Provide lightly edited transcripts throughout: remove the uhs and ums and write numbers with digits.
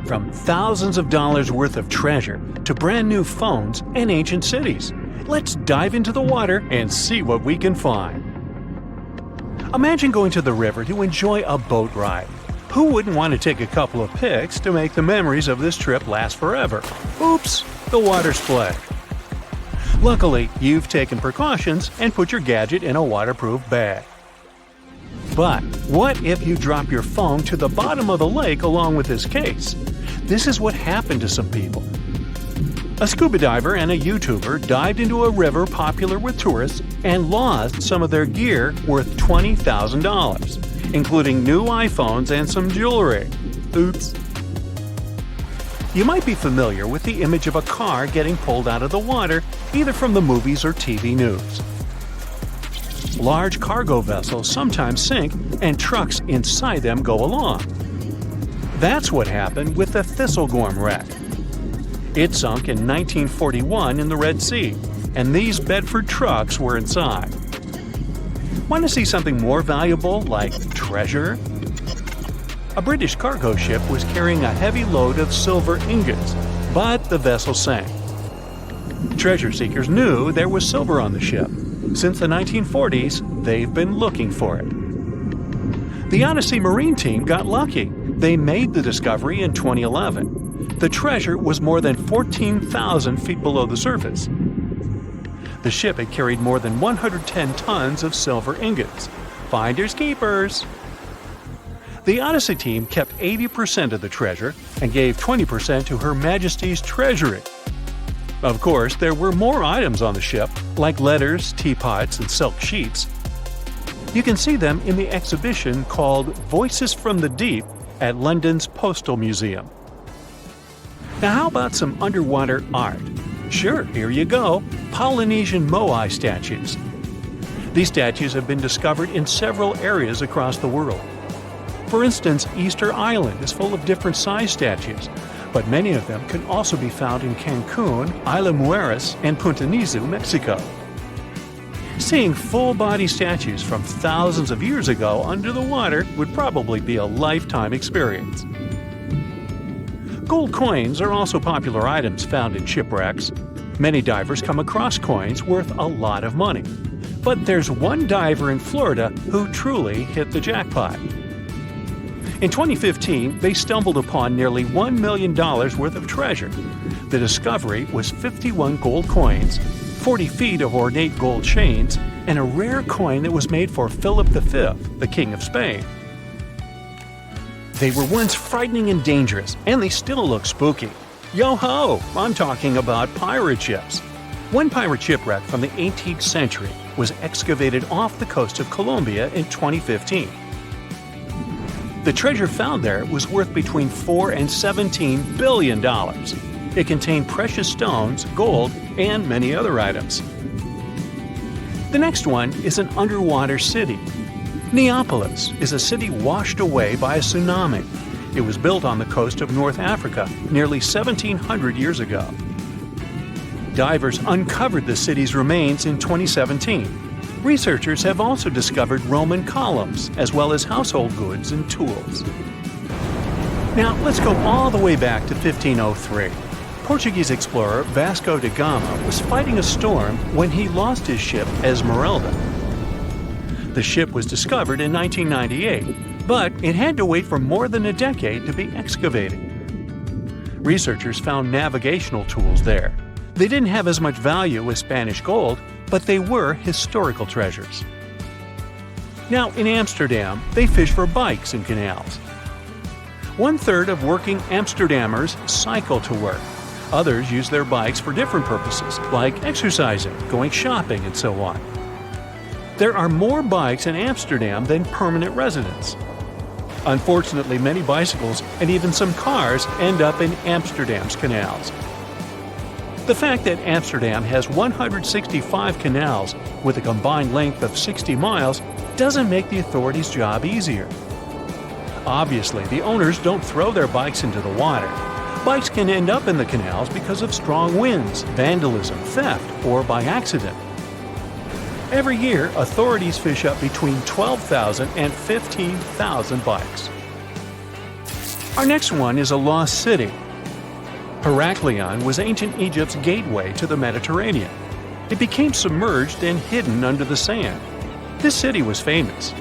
From thousands of dollars worth of treasure to brand new phones and ancient cities. Let's dive into the water and see what we can find. Imagine going to the river to enjoy a boat ride. Who wouldn't want to take a couple of pics to make the memories of this trip last forever? Oops, the water's split. Luckily, you've taken precautions and put your gadget in a waterproof bag. But what if you drop your phone to the bottom of the lake along with this case? This is what happened to some people. A scuba diver and a YouTuber dived into a river popular with tourists and lost some of their gear worth $20,000, including new iPhones and some jewelry. Oops. You might be familiar with the image of a car getting pulled out of the water, either from the movies or TV news. Large cargo vessels sometimes sink, and trucks inside them go along. That's what happened with the Thistlegorm wreck. It sunk in 1941 in the Red Sea, and these Bedford trucks were inside. Want to see something more valuable, like treasure? A British cargo ship was carrying a heavy load of silver ingots, but the vessel sank. Treasure seekers knew there was silver on the ship. Since the 1940s, they've been looking for it. The Odyssey Marine team got lucky. They made the discovery in 2011. The treasure was more than 14,000 feet below the surface. The ship had carried more than 110 tons of silver ingots. Finders keepers! The Odyssey team kept 80% of the treasure and gave 20% to Her Majesty's Treasury. Of course, there were more items on the ship, like letters, teapots, and silk sheets. You can see them in the exhibition called Voices from the Deep at London's Postal Museum. Now how about some underwater art? Sure, here you go, Polynesian moai statues. These statues have been discovered in several areas across the world. For instance, Easter Island is full of different size statues, but many of them can also be found in Cancun, Isla Mujeres, and Punta Nizu, Mexico. Seeing full-body statues from thousands of years ago under the water would probably be a lifetime experience. Gold coins are also popular items found in shipwrecks. Many divers come across coins worth a lot of money. But there's one diver in Florida who truly hit the jackpot. In 2015, they stumbled upon nearly $1 million worth of treasure. The discovery was 51 gold coins, 40 feet of ornate gold chains, and a rare coin that was made for Philip V, the King of Spain. They were once frightening and dangerous, and they still look spooky. Yo-ho! I'm talking about pirate ships. One pirate shipwreck from the 18th century was excavated off the coast of Colombia in 2015. The treasure found there was worth between $4 and $17 billion. It contained precious stones, gold, and many other items. The next one is an underwater city. Neapolis is a city washed away by a tsunami. It was built on the coast of North Africa nearly 1,700 years ago. Divers uncovered the city's remains in 2017. Researchers have also discovered Roman columns, as well as household goods and tools. Now, let's go all the way back to 1503. Portuguese explorer Vasco da Gama was fighting a storm when he lost his ship Esmeralda. The ship was discovered in 1998, but it had to wait for more than a decade to be excavated. Researchers found navigational tools there. They didn't have as much value as Spanish gold, but they were historical treasures. Now, in Amsterdam, they fish for bikes in canals. 1/3 of working Amsterdammers cycle to work. Others use their bikes for different purposes, like exercising, going shopping, and so on. There are more bikes in Amsterdam than permanent residents. Unfortunately, many bicycles and even some cars end up in Amsterdam's canals. The fact that Amsterdam has 165 canals with a combined length of 60 miles doesn't make the authorities' job easier. Obviously, the owners don't throw their bikes into the water. Bikes can end up in the canals because of strong winds, vandalism, theft, or by accident. Every year, authorities fish up between 12,000 and 15,000 bikes. Our next one is a lost city. Heraklion was ancient Egypt's gateway to the Mediterranean. It became submerged and hidden under the sand. This city was famous.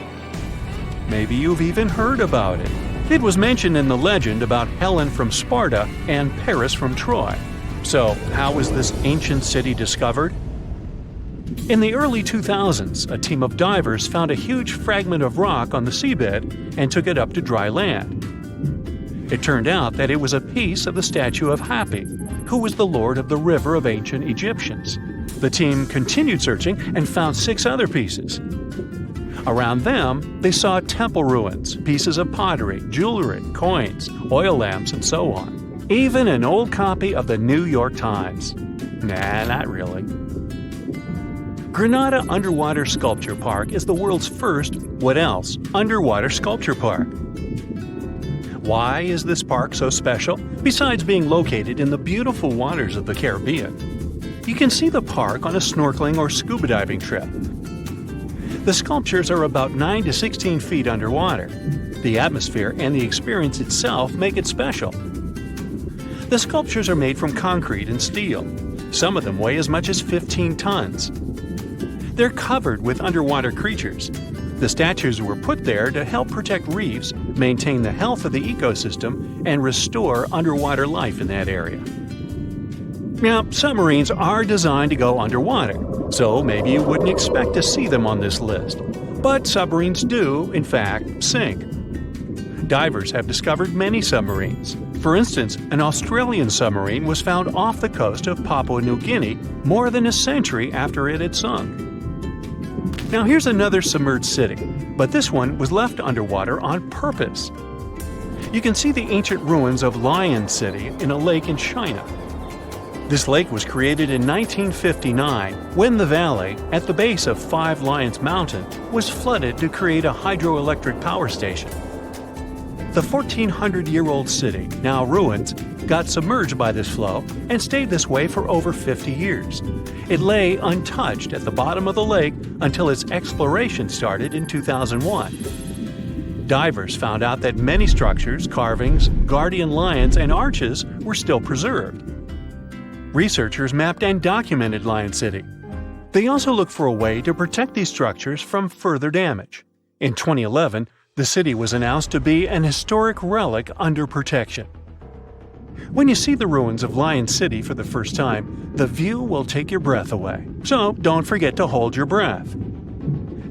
Maybe you've even heard about it. It was mentioned in the legend about Helen from Sparta and Paris from Troy. So, how was this ancient city discovered? In the early 2000s, a team of divers found a huge fragment of rock on the seabed and took it up to dry land. It turned out that it was a piece of the statue of Hapi, who was the lord of the river of ancient Egyptians. The team continued searching and found 6 other pieces. Around them, they saw temple ruins, pieces of pottery, jewelry, coins, oil lamps, and so on. Even an old copy of the New York Times. Nah, not really. Granada Underwater Sculpture Park is the world's first, what else, underwater sculpture park. Why is this park so special, besides being located in the beautiful waters of the Caribbean? You can see the park on a snorkeling or scuba diving trip. The sculptures are about 9 to 16 feet underwater. The atmosphere and the experience itself make it special. The sculptures are made from concrete and steel. Some of them weigh as much as 15 tons. They're covered with underwater creatures. The statues were put there to help protect reefs, maintain the health of the ecosystem, and restore underwater life in that area. Now, submarines are designed to go underwater, so maybe you wouldn't expect to see them on this list. But submarines do, in fact, sink. Divers have discovered many submarines. For instance, an Australian submarine was found off the coast of Papua New Guinea more than a century after it had sunk. Now here's another submerged city, but this one was left underwater on purpose. You can see the ancient ruins of Lion City in a lake in China. This lake was created in 1959 when the valley, at the base of Five Lions Mountain, was flooded to create a hydroelectric power station. The 1,400-year-old city, now ruins, got submerged by this flow and stayed this way for over 50 years. It lay untouched at the bottom of the lake until its exploration started in 2001. Divers found out that many structures, carvings, guardian lions, and arches were still preserved. Researchers mapped and documented Lion City. They also looked for a way to protect these structures from further damage. In 2011, the city was announced to be an historic relic under protection. When you see the ruins of Lion City for the first time, the view will take your breath away. So don't forget to hold your breath.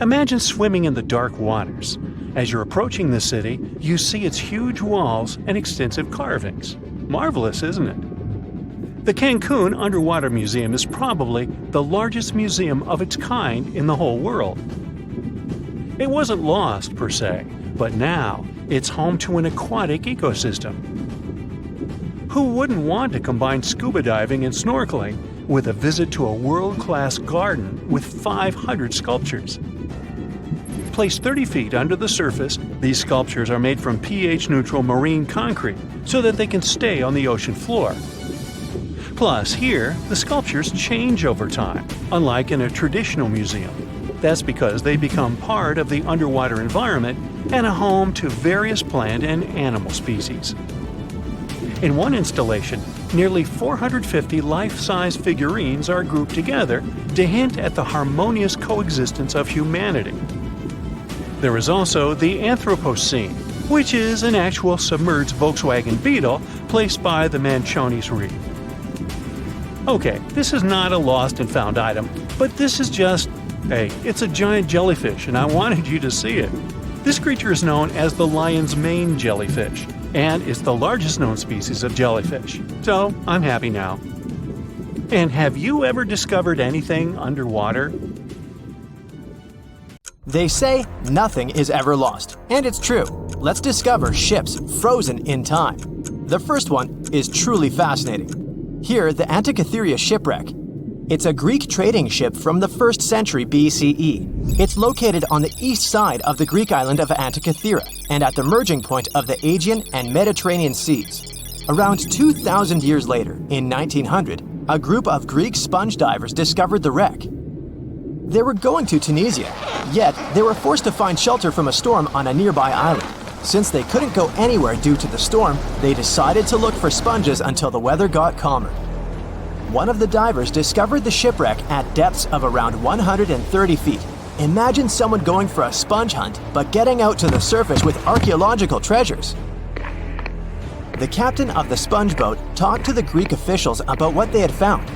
Imagine swimming in the dark waters. As you're approaching the city, you see its huge walls and extensive carvings. Marvelous, isn't it? The Cancun Underwater Museum is probably the largest museum of its kind in the whole world. It wasn't lost, per se, but now it's home to an aquatic ecosystem. Who wouldn't want to combine scuba diving and snorkeling with a visit to a world-class garden with 500 sculptures? Placed 30 feet under the surface, these sculptures are made from pH-neutral marine concrete so that they can stay on the ocean floor. Plus, here, the sculptures change over time, unlike in a traditional museum. That's because they become part of the underwater environment and a home to various plant and animal species. In one installation, nearly 450 life-size figurines are grouped together to hint at the harmonious coexistence of humanity. There is also the Anthropocene, which is an actual submerged Volkswagen Beetle placed by the Manchonis Reef. Okay, this is not a lost and found item, but this is just, hey, it's a giant jellyfish and I wanted you to see it. This creature is known as the lion's mane jellyfish, and it's the largest known species of jellyfish. So, I'm happy now. And have you ever discovered anything underwater? They say nothing is ever lost, and it's true. Let's discover ships frozen in time. The first one is truly fascinating. Here, the Antikythera Shipwreck. It's a Greek trading ship from the 1st century BCE. It's located on the east side of the Greek island of Antikythera and at the merging point of the Aegean and Mediterranean Seas. Around 2,000 years later, in 1900, a group of Greek sponge divers discovered the wreck. They were going to Tunisia, yet they were forced to find shelter from a storm on a nearby island. Since they couldn't go anywhere due to the storm, they decided to look for sponges until the weather got calmer. One of the divers discovered the shipwreck at depths of around 130 feet. Imagine someone going for a sponge hunt, but getting out to the surface with archaeological treasures. The captain of the sponge boat talked to the Greek officials about what they had found.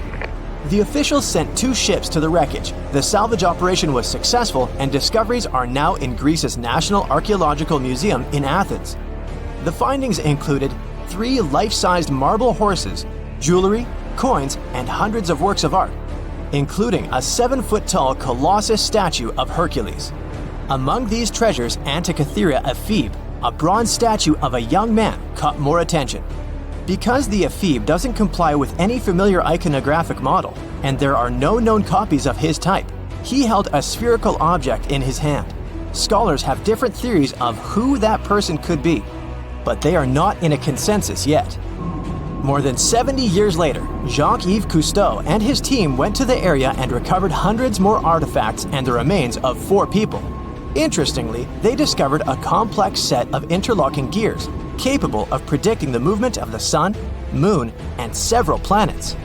The officials sent 2 ships to the wreckage. The salvage operation was successful, and discoveries are now in Greece's National Archaeological Museum in Athens. The findings included 3 life-sized marble horses, jewelry, coins, and hundreds of works of art, including a 7-foot-tall Colossus statue of Hercules. Among these treasures, Antikythera ephebe, a bronze statue of a young man, caught more attention. Because the ephebe doesn't comply with any familiar iconographic model, and there are no known copies of his type, he held a spherical object in his hand. Scholars have different theories of who that person could be, but they are not in a consensus yet. More than 70 years later, Jacques-Yves Cousteau and his team went to the area and recovered hundreds more artifacts and the remains of 4 people. Interestingly, they discovered a complex set of interlocking gears, capable of predicting the movement of the sun, moon, and several planets.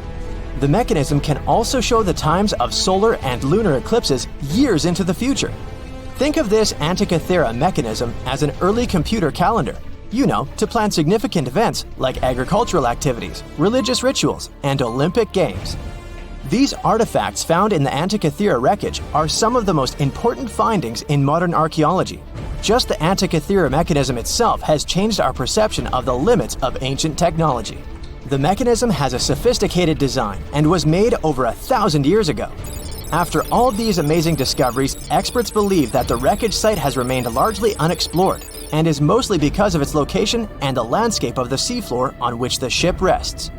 The mechanism can also show the times of solar and lunar eclipses years into the future. Think of this Antikythera mechanism as an early computer calendar, to plan significant events like agricultural activities, religious rituals, and Olympic Games. These artifacts found in the Antikythera wreckage are some of the most important findings in modern archaeology. Just the Antikythera mechanism itself has changed our perception of the limits of ancient technology. The mechanism has a sophisticated design and was made over 1,000 years ago. After all these amazing discoveries, experts believe that the wreckage site has remained largely unexplored, and is mostly because of its location and the landscape of the seafloor on which the ship rests.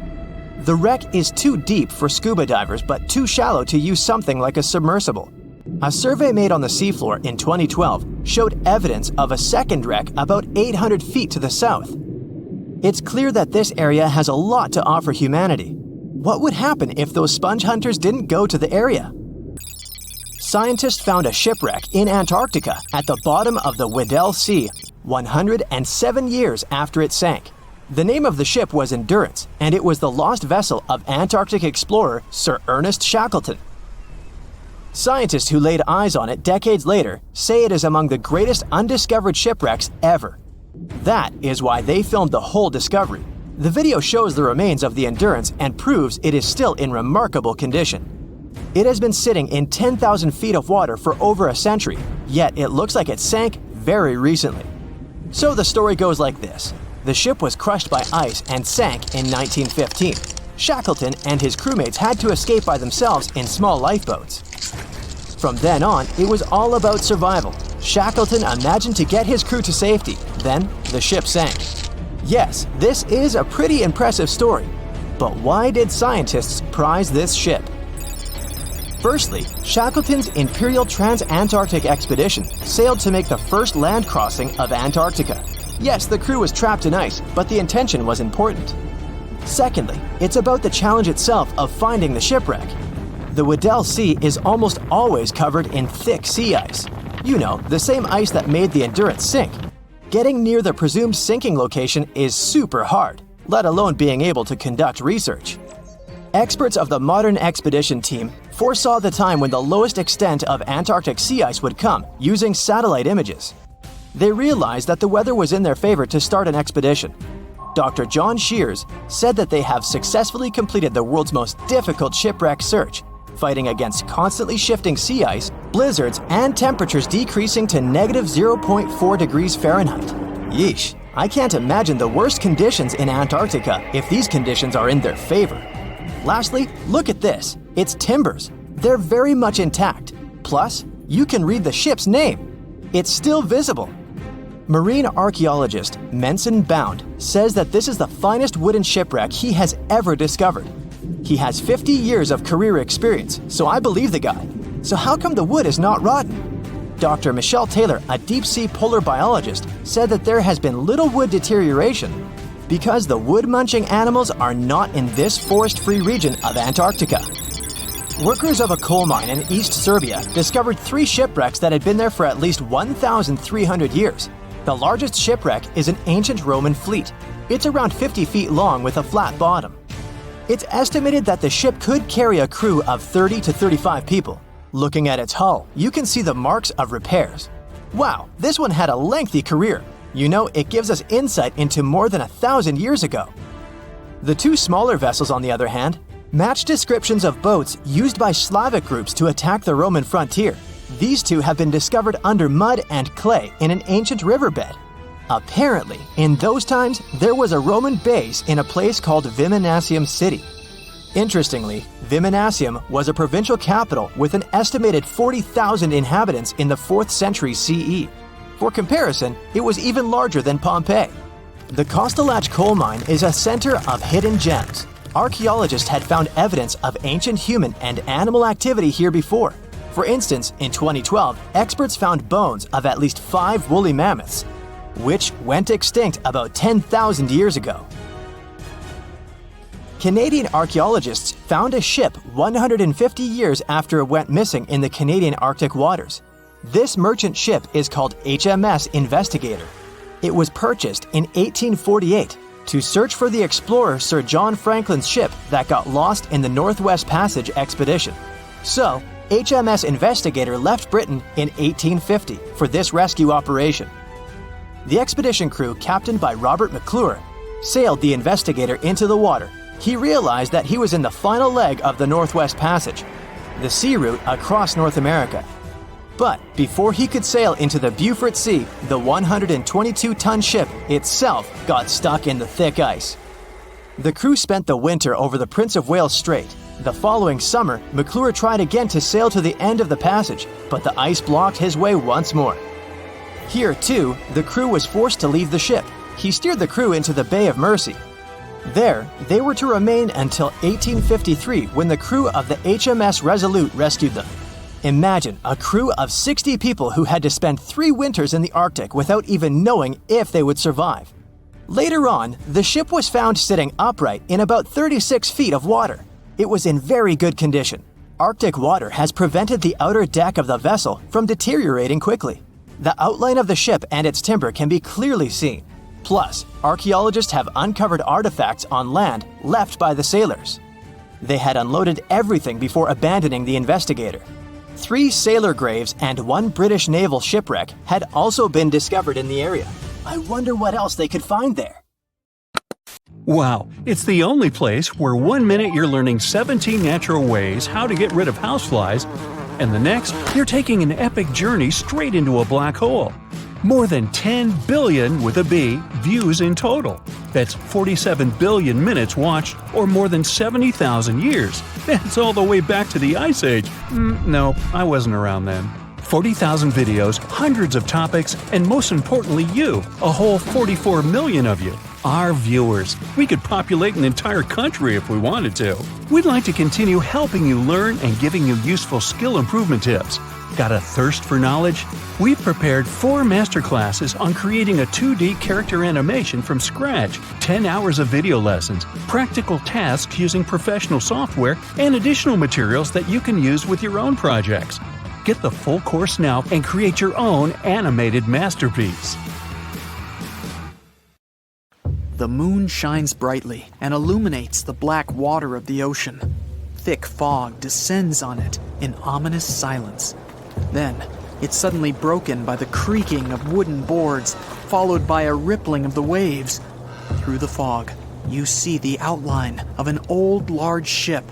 The wreck is too deep for scuba divers but too shallow to use something like a submersible. A survey made on the seafloor in 2012 showed evidence of a second wreck about 800 feet to the south. It's clear that this area has a lot to offer humanity. What would happen if those sponge hunters didn't go to the area? Scientists found a shipwreck in Antarctica at the bottom of the Weddell Sea, 107 years after it sank. The name of the ship was Endurance, and it was the lost vessel of Antarctic explorer Sir Ernest Shackleton. Scientists who laid eyes on it decades later say it is among the greatest undiscovered shipwrecks ever. That is why they filmed the whole discovery. The video shows the remains of the Endurance and proves it is still in remarkable condition. It has been sitting in 10,000 feet of water for over a century, yet it looks like it sank very recently. So the story goes like this. The ship was crushed by ice and sank in 1915. Shackleton and his crewmates had to escape by themselves in small lifeboats. From then on, it was all about survival. Shackleton imagined to get his crew to safety. Then, the ship sank. Yes, this is a pretty impressive story. But why did scientists prize this ship? Firstly, Shackleton's Imperial Trans-Antarctic Expedition sailed to make the first land crossing of Antarctica. Yes, the crew was trapped in ice, but the intention was important. Secondly, it's about the challenge itself of finding the shipwreck. The Weddell Sea is almost always covered in thick sea ice. The same ice that made the Endurance sink. Getting near the presumed sinking location is super hard, let alone being able to conduct research. Experts of the modern expedition team foresaw the time when the lowest extent of Antarctic sea ice would come using satellite images. They realized that the weather was in their favor to start an expedition. Dr. John Shears said that they have successfully completed the world's most difficult shipwreck search, fighting against constantly shifting sea ice, blizzards, and temperatures decreasing to negative 0.4 degrees Fahrenheit. Yeesh, I can't imagine the worst conditions in Antarctica if these conditions are in their favor. Lastly, look at this. It's timbers. They're very much intact. Plus, you can read the ship's name. It's still visible. Marine archaeologist Menson Bound says that this is the finest wooden shipwreck he has ever discovered. He has 50 years of career experience, so I believe the guy. So how come the wood is not rotten? Dr. Michelle Taylor, a deep-sea polar biologist, said that there has been little wood deterioration because the wood-munching animals are not in this forest-free region of Antarctica. Workers of a coal mine in East Serbia discovered 3 shipwrecks that had been there for at least 1,300 years. The largest shipwreck is an ancient Roman fleet. It's around 50 feet long with a flat bottom. It's estimated that the ship could carry a crew of 30 to 35 people. Looking at its hull, you can see the marks of repairs. Wow, this one had a lengthy career. You know, it gives us insight into more than 1,000 years ago. The two smaller vessels, on the other hand, match descriptions of boats used by Slavic groups to attack the Roman frontier. These two have been discovered under mud and clay in an ancient riverbed. Apparently, in those times, there was a Roman base in a place called Viminacium City. Interestingly, Viminacium was a provincial capital with an estimated 40,000 inhabitants in the 4th century CE. For comparison, it was even larger than Pompeii. The Kostelach coal mine is a center of hidden gems. Archaeologists had found evidence of ancient human and animal activity here before. For instance, in 2012, experts found bones of at least 5 woolly mammoths, which went extinct about 10,000 years ago. Canadian archaeologists found a ship 150 years after it went missing in the Canadian Arctic waters. This merchant ship is called HMS Investigator. It was purchased in 1848 to search for the explorer Sir John Franklin's ship that got lost in the Northwest Passage expedition. So, HMS Investigator left Britain in 1850 for this rescue operation. The expedition crew, captained by Robert McClure, sailed the Investigator into the water. He realized that he was in the final leg of the Northwest Passage, the sea route across North America. But before he could sail into the Beaufort Sea, the 122-ton ship itself got stuck in the thick ice. The crew spent the winter over the Prince of Wales Strait. The following summer, McClure tried again to sail to the end of the passage, but the ice blocked his way once more. Here, too, the crew was forced to leave the ship. He steered the crew into the Bay of Mercy. There, they were to remain until 1853, when the crew of the HMS Resolute rescued them. Imagine a crew of 60 people who had to spend 3 winters in the Arctic without even knowing if they would survive. Later on, the ship was found sitting upright in about 36 feet of water. It was in very good condition. Arctic water has prevented the outer deck of the vessel from deteriorating quickly. The outline of the ship and its timber can be clearly seen. Plus, archaeologists have uncovered artifacts on land left by the sailors. They had unloaded everything before abandoning the Investigator. 3 sailor graves and 1 British naval shipwreck had also been discovered in the area. I wonder what else they could find there. Wow, it's the only place where 1 minute you're learning 17 natural ways how to get rid of houseflies, and the next, you're taking an epic journey straight into a black hole. More than 10 billion, with a B, views in total. That's 47 billion minutes watched, or more than 70,000 years. That's all the way back to the Ice Age. No, I wasn't around then. 40,000 videos, hundreds of topics, and most importantly you, a whole 44 million of you. Our viewers. We could populate an entire country if we wanted to. We'd like to continue helping you learn and giving you useful skill improvement tips. Got a thirst for knowledge? We've prepared 4 masterclasses on creating a 2D character animation from scratch, 10 hours of video lessons, practical tasks using professional software, and additional materials that you can use with your own projects. Get the full course now and create your own animated masterpiece. The moon shines brightly and illuminates the black water of the ocean. Thick fog descends on it in ominous silence. Then, it's suddenly broken by the creaking of wooden boards, followed by a rippling of the waves. Through the fog, you see the outline of an old, large ship.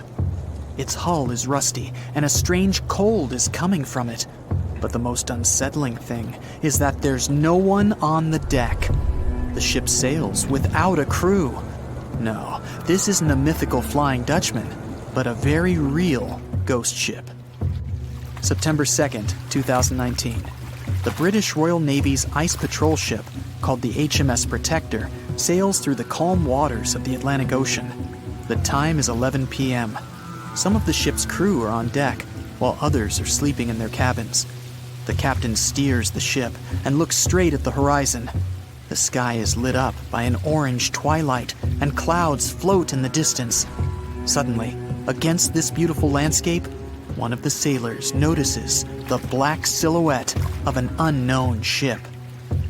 Its hull is rusty, and a strange cold is coming from it. But the most unsettling thing is that there's no one on the deck. The ship sails without a crew. No, this isn't a mythical Flying Dutchman, but a very real ghost ship. September 2nd, 2019. The British Royal Navy's ice patrol ship, called the HMS Protector, sails through the calm waters of the Atlantic Ocean. The time is 11 p.m. Some of the ship's crew are on deck, while others are sleeping in their cabins. The captain steers the ship and looks straight at the horizon. The sky is lit up by an orange twilight, and clouds float in the distance. Suddenly, against this beautiful landscape, one of the sailors notices the black silhouette of an unknown ship.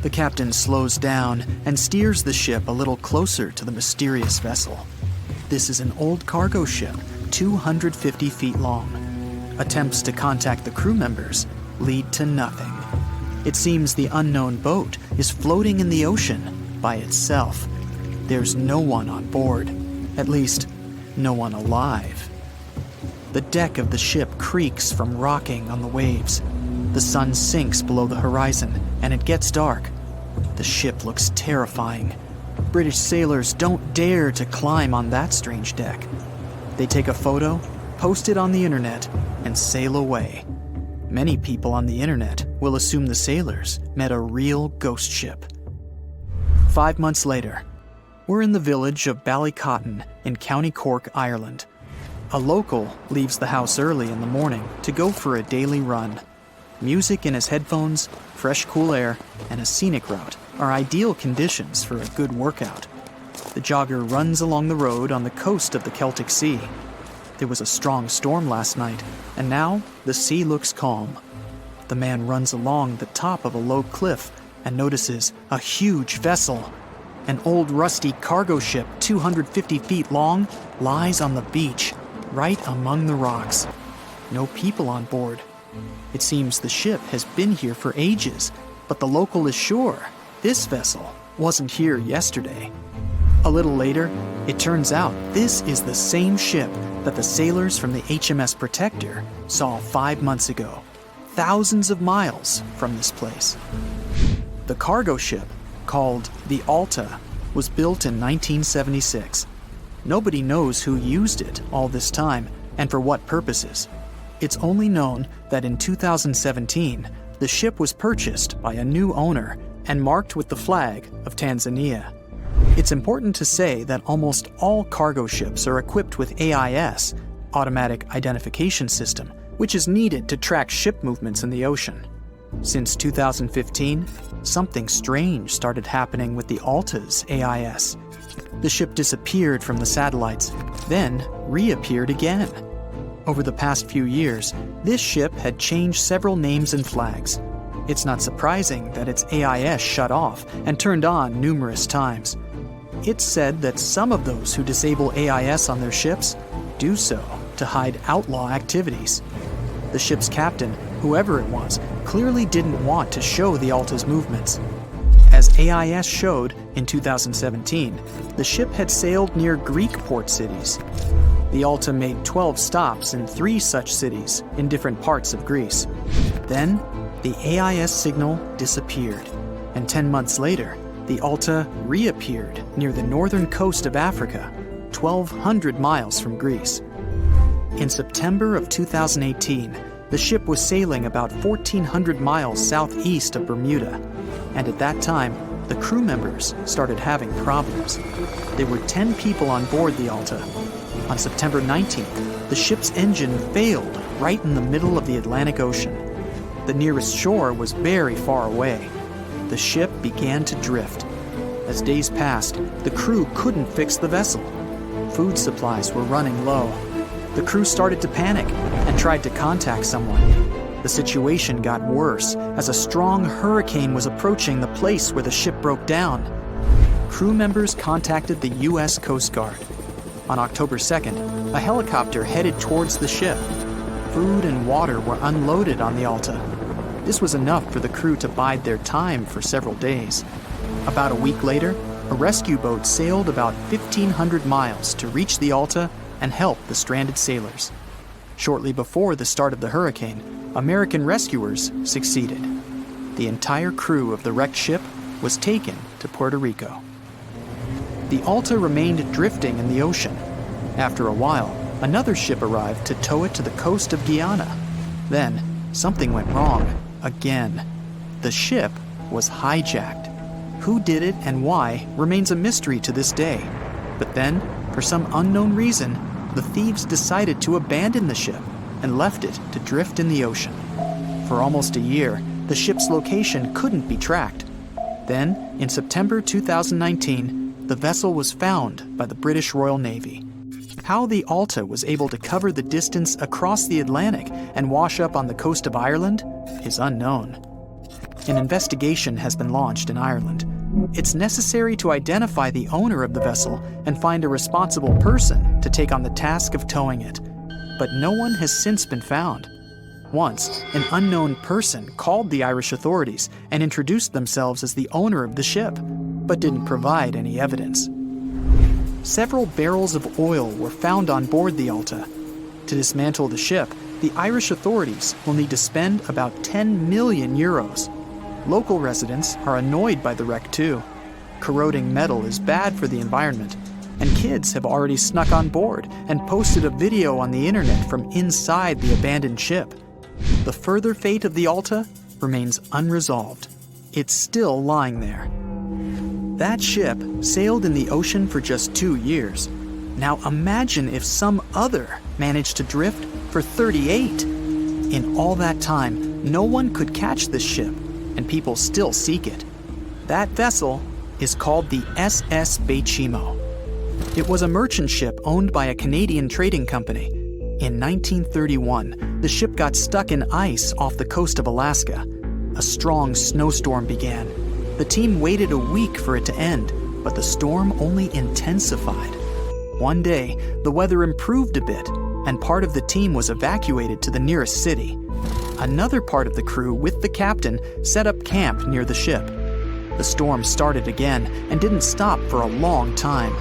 The captain slows down and steers the ship a little closer to the mysterious vessel. This is an old cargo ship, 250 feet long. Attempts to contact the crew members lead to nothing. It seems the unknown boat is floating in the ocean by itself. There's no one on board, at least no one alive. The deck of the ship creaks from rocking on the waves. The sun sinks below the horizon and it gets dark. The ship looks terrifying. British sailors don't dare to climb on that strange deck. They take a photo, post it on the internet, and sail away. Many people on the internet will assume the sailors met a real ghost ship. 5 months later, we're in the village of Ballycotton in County Cork, Ireland. A local leaves the house early in the morning to go for a daily run. Music in his headphones, fresh cool air, and a scenic route are ideal conditions for a good workout. The jogger runs along the road on the coast of the Celtic Sea. There was a strong storm last night, and now the sea looks calm. The man runs along the top of a low cliff and notices a huge vessel. An old rusty cargo ship 250 feet long lies on the beach, right among the rocks. No people on board. It seems the ship has been here for ages, but the local is sure this vessel wasn't here yesterday. A little later, it turns out this is the same ship that the sailors from the HMS Protector saw 5 months ago, thousands of miles from this place. The cargo ship, called the Alta, was built in 1976. Nobody knows who used it all this time and for what purposes. It's only known that in 2017, the ship was purchased by a new owner and marked with the flag of Tanzania. It's important to say that almost all cargo ships are equipped with AIS, Automatic Identification System, which is needed to track ship movements in the ocean. Since 2015, something strange started happening with the Alta's AIS. The ship disappeared from the satellites, then reappeared again. Over the past few years, this ship had changed several names and flags. It's not surprising that its AIS shut off and turned on numerous times. It's said that some of those who disable AIS on their ships do so to hide outlaw activities. The ship's captain, whoever it was, clearly didn't want to show the Alta's movements. As AIS showed in 2017, the ship had sailed near Greek port cities. The Alta made 12 stops in 3 such cities in different parts of Greece. Then, the AIS signal disappeared, and 10 months later, the Alta reappeared near the northern coast of Africa, 1,200 miles from Greece. In September of 2018, the ship was sailing about 1,400 miles southeast of Bermuda, and at that time, the crew members started having problems. There were 10 people on board the Alta. On September 19th, the ship's engine failed right in the middle of the Atlantic Ocean. The nearest shore was very far away. The ship began to drift. As days passed, the crew couldn't fix the vessel. Food supplies were running low. The crew started to panic and tried to contact someone. The situation got worse as a strong hurricane was approaching the place where the ship broke down. Crew members contacted the U.S. Coast Guard. On October 2nd, a helicopter headed towards the ship. Food and water were unloaded on the Alta. This was enough for the crew to bide their time for several days. About a week later, a rescue boat sailed about 1,500 miles to reach the Alta and help the stranded sailors. Shortly before the start of the hurricane, American rescuers succeeded. The entire crew of the wrecked ship was taken to Puerto Rico. The Alta remained drifting in the ocean. After a while, another ship arrived to tow it to the coast of Guyana. Then, something went wrong again. The ship was hijacked. Who did it and why remains a mystery to this day. But then, for some unknown reason, the thieves decided to abandon the ship and left it to drift in the ocean. For almost a year, the ship's location couldn't be tracked. Then, in September 2019, the vessel was found by the British Royal Navy. How the Alta was able to cover the distance across the Atlantic and wash up on the coast of Ireland is unknown. an investigation has been launched in Ireland. It's necessary to identify the owner of the vessel and find a responsible person to take on the task of towing it. But no one has since been found. Once, an unknown person called the Irish authorities and introduced themselves as the owner of the ship, but didn't provide any evidence. Several barrels of oil were found on board the Alta. To dismantle the ship, the Irish authorities will need to spend about 10 million euros. Local residents are annoyed by the wreck too. Corroding metal is bad for the environment, and kids have already snuck on board and posted a video on the internet from inside the abandoned ship. The further fate of the Alta remains unresolved. It's still lying there. That ship sailed in the ocean for just 2 years. Now imagine if some other managed to drift for 38. In all that time, no one could catch this ship, and people still seek it. That vessel is called the SS Bechimo. It was a merchant ship owned by a Canadian trading company. In 1931, the ship got stuck in ice off the coast of Alaska. A strong snowstorm began. The team waited a week for it to end, but the storm only intensified. One day, the weather improved a bit, and part of the team was evacuated to the nearest city. Another part of the crew, with the captain, set up camp near the ship. The storm started again and didn't stop for a long time.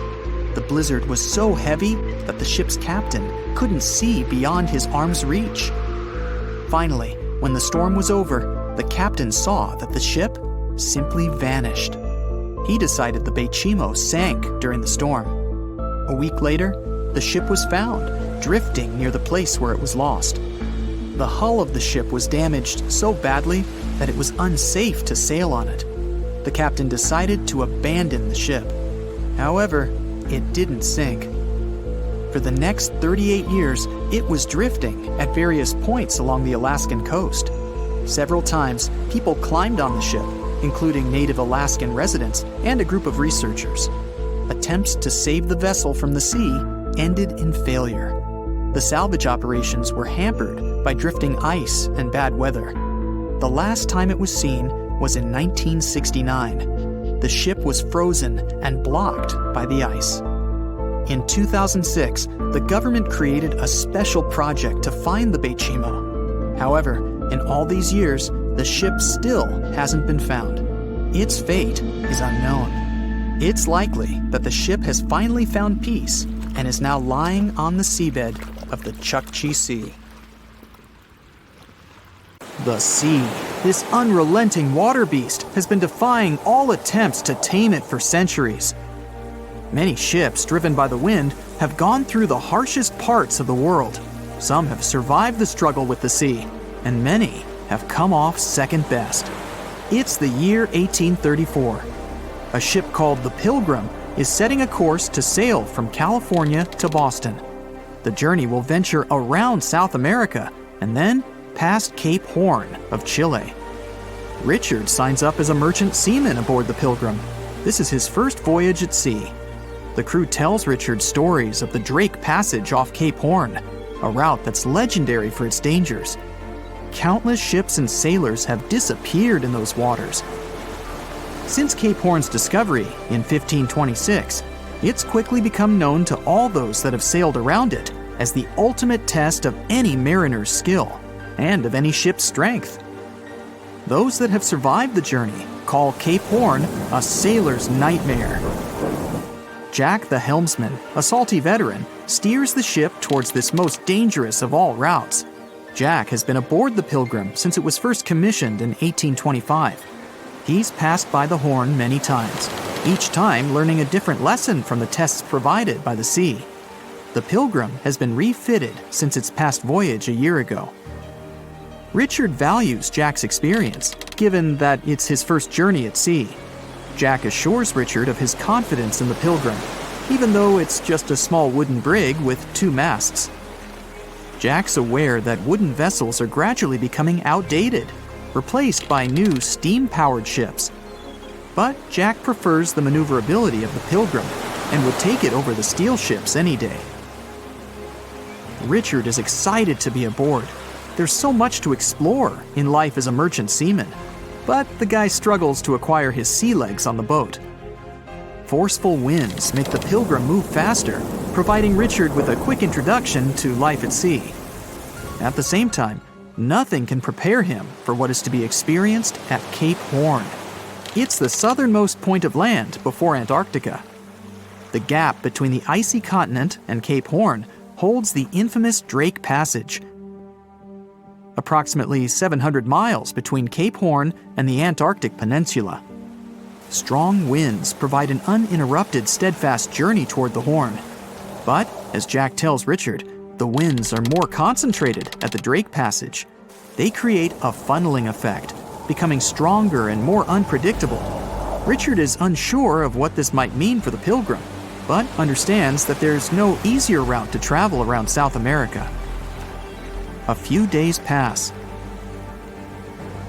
The blizzard was so heavy that the ship's captain couldn't see beyond his arm's reach. Finally, when the storm was over, the captain saw that the ship simply vanished. He decided the Bechimo sank during the storm. A week later, the ship was found, drifting near the place where it was lost. The hull of the ship was damaged so badly that it was unsafe to sail on it. The captain decided to abandon the ship. However, it didn't sink. For the next 38 years, it was drifting at various points along the Alaskan coast. Several times, people climbed on the ship, including native Alaskan residents and a group of researchers. Attempts to save the vessel from the sea ended in failure. The salvage operations were hampered by drifting ice and bad weather. The last time it was seen was in 1969. The ship was frozen and blocked by the ice. In 2006, the government created a special project to find the Bechimo. However, in all these years, the ship still hasn't been found. Its fate is unknown. It's likely that the ship has finally found peace and is now lying on the seabed of the Chukchi Sea. The sea, this unrelenting water beast, has been defying all attempts to tame it for centuries. Many ships driven by the wind have gone through the harshest parts of the world. Some have survived the struggle with the sea, and many have come off second best. It's the year 1834. A ship called the Pilgrim is setting a course to sail from California to Boston. The journey will venture around South America and then past Cape Horn of Chile. Richard signs up as a merchant seaman aboard the Pilgrim. This is his first voyage at sea. The crew tells Richard stories of the Drake Passage off Cape Horn, a route that's legendary for its dangers. Countless ships and sailors have disappeared in those waters. Since Cape Horn's discovery in 1526, it's quickly become known to all those that have sailed around it as the ultimate test of any mariner's skill and of any ship's strength. Those that have survived the journey call Cape Horn a sailor's nightmare. Jack the helmsman, a salty veteran, steers the ship towards this most dangerous of all routes. Jack has been aboard the Pilgrim since it was first commissioned in 1825. He's passed by the Horn many times, each time learning a different lesson from the tests provided by the sea. The Pilgrim has been refitted since its past voyage a year ago. Richard values Jack's experience, given that it's his first journey at sea. Jack assures Richard of his confidence in the Pilgrim, even though it's just a small wooden brig with 2 masts. Jack's aware that wooden vessels are gradually becoming outdated, replaced by new steam-powered ships. But Jack prefers the maneuverability of the Pilgrim and would take it over the steel ships any day. Richard is excited to be aboard. There's so much to explore in life as a merchant seaman. but the guy struggles to acquire his sea legs on the boat. Forceful winds make the Pilgrim move faster, providing Richard with a quick introduction to life at sea. At the same time, nothing can prepare him for what is to be experienced at Cape Horn. It's the southernmost point of land before Antarctica. The gap between the icy continent and Cape Horn holds the infamous Drake Passage. Approximately 700 miles between Cape Horn and the Antarctic Peninsula. Strong winds provide an uninterrupted, steadfast journey toward the Horn. But, as Jack tells Richard, the winds are more concentrated at the Drake Passage. They create a funneling effect, becoming stronger and more unpredictable. Richard is unsure of what this might mean for the Pilgrim, but understands that there's no easier route to travel around South America. A few days pass.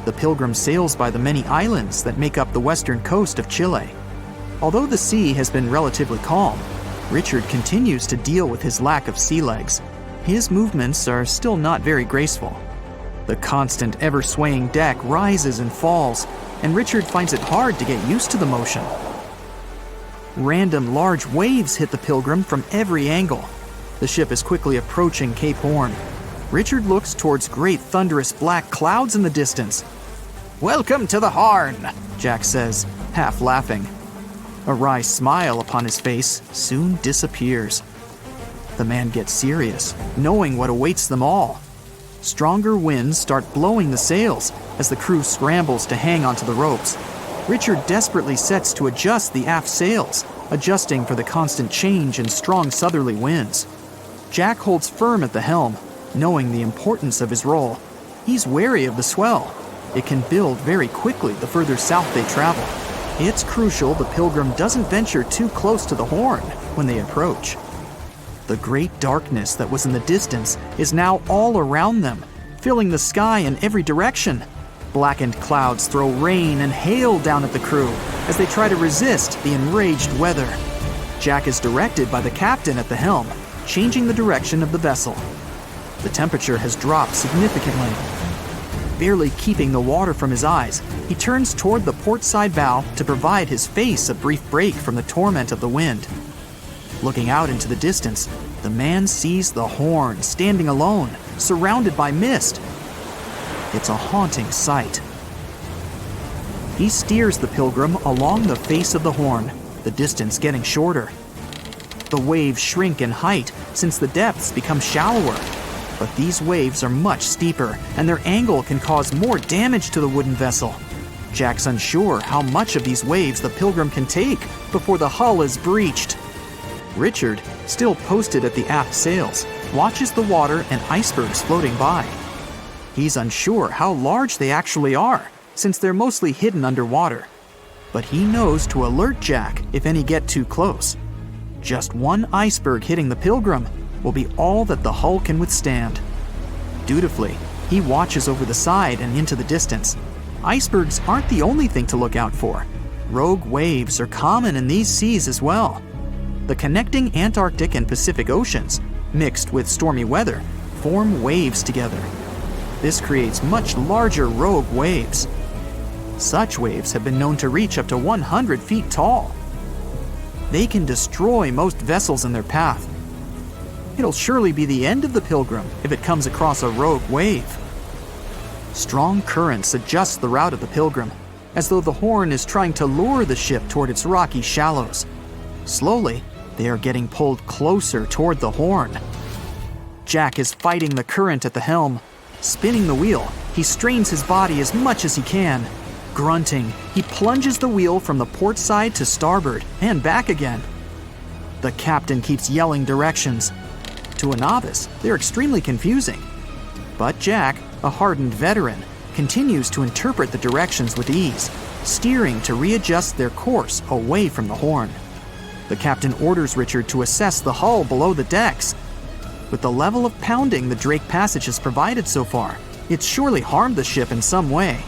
The Pilgrim sails by the many islands that make up the western coast of Chile. Although the sea has been relatively calm, Richard continues to deal with his lack of sea legs. His movements are still not very graceful. The constant, ever-swaying deck rises and falls, and Richard finds it hard to get used to the motion. Random large waves hit the Pilgrim from every angle. The ship is quickly approaching Cape Horn. Richard looks towards great thunderous black clouds in the distance. "Welcome to the Horn," Jack says, half laughing. A wry smile upon his face soon disappears. The man gets serious, knowing what awaits them all. Stronger winds start blowing the sails as the crew scrambles to hang onto the ropes. Richard desperately sets to adjust the aft sails, adjusting for the constant change in strong southerly winds. Jack holds firm at the helm, knowing the importance of his role. He's wary of the swell. It can build very quickly the further south they travel. It's crucial the Pilgrim doesn't venture too close to the Horn when they approach. The great darkness that was in the distance is now all around them, filling the sky in every direction. Blackened clouds throw rain and hail down at the crew as they try to resist the enraged weather. Jack is directed by the captain at the helm, changing the direction of the vessel. The temperature has dropped significantly. Barely keeping the water from his eyes, he turns toward the port side bow to provide his face a brief break from the torment of the wind. Looking out into the distance, the man sees the Horn standing alone, surrounded by mist. It's a haunting sight. He steers the Pilgrim along the face of the Horn, the distance getting shorter. The waves shrink in height since the depths become shallower. But these waves are much steeper, and their angle can cause more damage to the wooden vessel. Jack's unsure how much of these waves the Pilgrim can take before the hull is breached. Richard, still posted at the aft sails, watches the water and icebergs floating by. He's unsure how large they actually are, since they're mostly hidden underwater. But he knows to alert Jack if any get too close. Just one iceberg hitting the Pilgrim will be all that the hull can withstand. Dutifully, he watches over the side and into the distance. Icebergs aren't the only thing to look out for. Rogue waves are common in these seas as well. The connecting Antarctic and Pacific Oceans, mixed with stormy weather, form waves together. This creates much larger rogue waves. Such waves have been known to reach up to 100 feet tall. They can destroy most vessels in their path. It'll surely be the end of the Pilgrim if it comes across a rogue wave. Strong currents adjust the route of the Pilgrim, as though the Horn is trying to lure the ship toward its rocky shallows. Slowly, they are getting pulled closer toward the Horn. Jack is fighting the current at the helm. Spinning the wheel, he strains his body as much as he can. Grunting, he plunges the wheel from the port side to starboard and back again. The captain keeps yelling directions. To a novice, they're extremely confusing. But Jack, a hardened veteran, continues to interpret the directions with ease, steering to readjust their course away from the Horn. The captain orders Richard to assess the hull below the decks. With the level of pounding the Drake Passage has provided so far, it's surely harmed the ship in some way.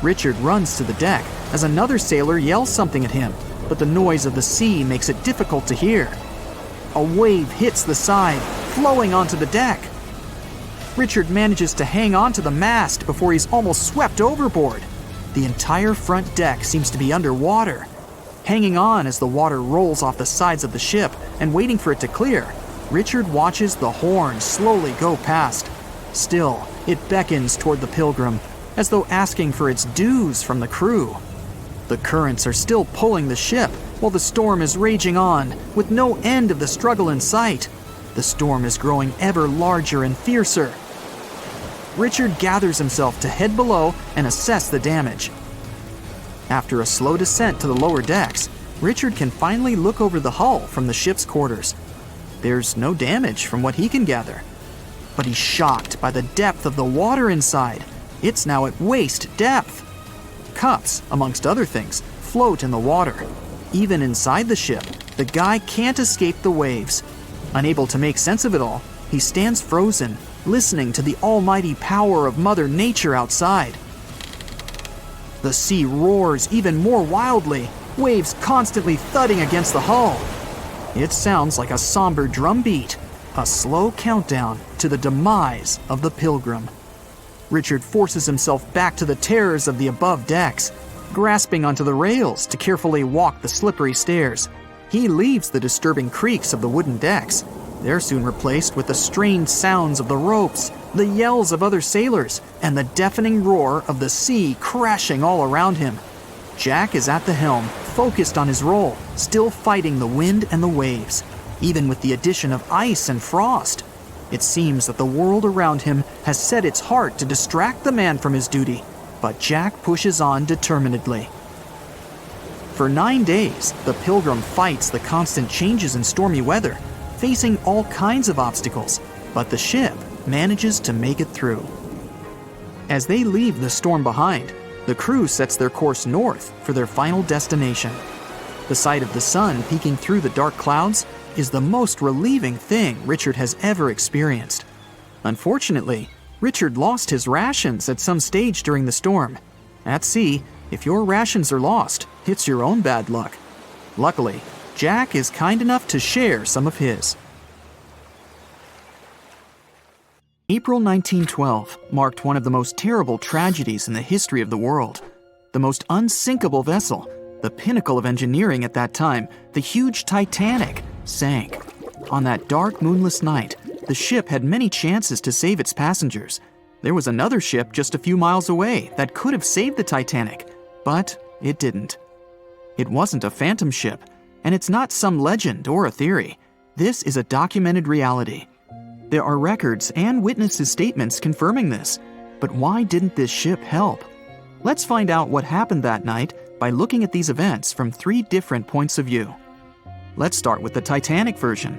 Richard runs to the deck as another sailor yells something at him, but the noise of the sea makes it difficult to hear. A wave hits the side, flowing onto the deck. Richard manages to hang on to the mast before he's almost swept overboard. The entire front deck seems to be underwater. Hanging on as the water rolls off the sides of the ship and waiting for it to clear, Richard watches the horn slowly go past. Still, it beckons toward the Pilgrim, as though asking for its dues from the crew. The currents are still pulling the ship, while the storm is raging on, with no end of the struggle in sight. The storm is growing ever larger and fiercer. Richard gathers himself to head below and assess the damage. After a slow descent to the lower decks, Richard can finally look over the hull from the ship's quarters. There's no damage from what he can gather. But he's shocked by the depth of the water inside. It's now at waist depth. Cups, amongst other things, float in the water. Even inside the ship, the guy can't escape the waves. Unable to make sense of it all, he stands frozen, listening to the almighty power of Mother Nature outside. The sea roars even more wildly, waves constantly thudding against the hull. It sounds like a somber drumbeat, a slow countdown to the demise of the Pilgrim. Richard forces himself back to the terrors of the above decks, grasping onto the rails to carefully walk the slippery stairs. He leaves the disturbing creaks of the wooden decks. They're soon replaced with the strained sounds of the ropes, the yells of other sailors, and the deafening roar of the sea crashing all around him. Jack is at the helm, focused on his role, still fighting the wind and the waves, even with the addition of ice and frost. It seems that the world around him has set its heart to distract the man from his duty, but Jack pushes on determinedly. For 9 days, the Pilgrim fights the constant changes in stormy weather, facing all kinds of obstacles, but the ship manages to make it through. As they leave the storm behind, the crew sets their course north for their final destination. The sight of the sun peeking through the dark clouds is the most relieving thing Richard has ever experienced. Unfortunately, Richard lost his rations at some stage during the storm. At sea, if your rations are lost, it's your own bad luck. Luckily, Jack is kind enough to share some of his. April 1912 marked one of the most terrible tragedies in the history of the world. The most unsinkable vessel, the pinnacle of engineering at that time, the huge Titanic, sank. On that dark, moonless night, the ship had many chances to save its passengers. There was another ship just a few miles away that could have saved the Titanic, but it didn't. It wasn't a phantom ship, and it's not some legend or a theory. This is a documented reality. There are records and witnesses' statements confirming this, but why didn't this ship help? Let's find out what happened that night by looking at these events from 3 different points of view. Let's start with the Titanic version.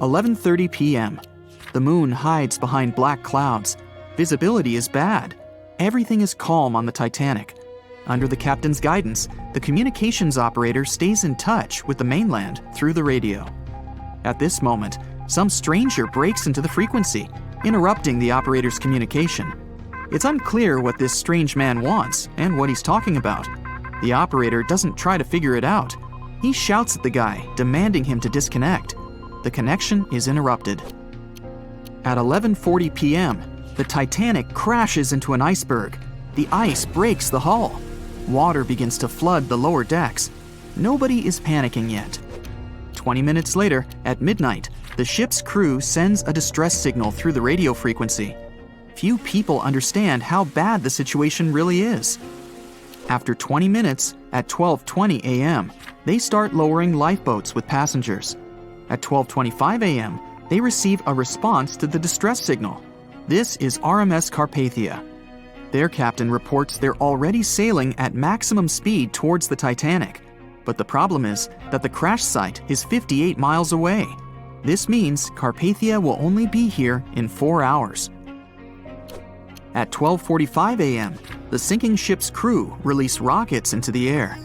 11:30 p.m. The moon hides behind black clouds. Visibility is bad. Everything is calm on the Titanic. Under the captain's guidance, the communications operator stays in touch with the mainland through the radio. At this moment, some stranger breaks into the frequency, interrupting the operator's communication. It's unclear what this strange man wants and what he's talking about. The operator doesn't try to figure it out. He shouts at the guy, demanding him to disconnect. The connection is interrupted. At 11:40 p.m., the Titanic crashes into an iceberg. The ice breaks the hull. Water begins to flood the lower decks. Nobody is panicking yet. 20 minutes later, at midnight, the ship's crew sends a distress signal through the radio frequency. Few people understand how bad the situation really is. After 20 minutes, at 12:20 a.m., they start lowering lifeboats with passengers. At 12:25 a.m., they receive a response to the distress signal. This is RMS Carpathia. Their captain reports they're already sailing at maximum speed towards the Titanic. But the problem is that the crash site is 58 miles away. This means Carpathia will only be here in 4 hours. At 12:45 a.m., the sinking ship's crew release rockets into the air.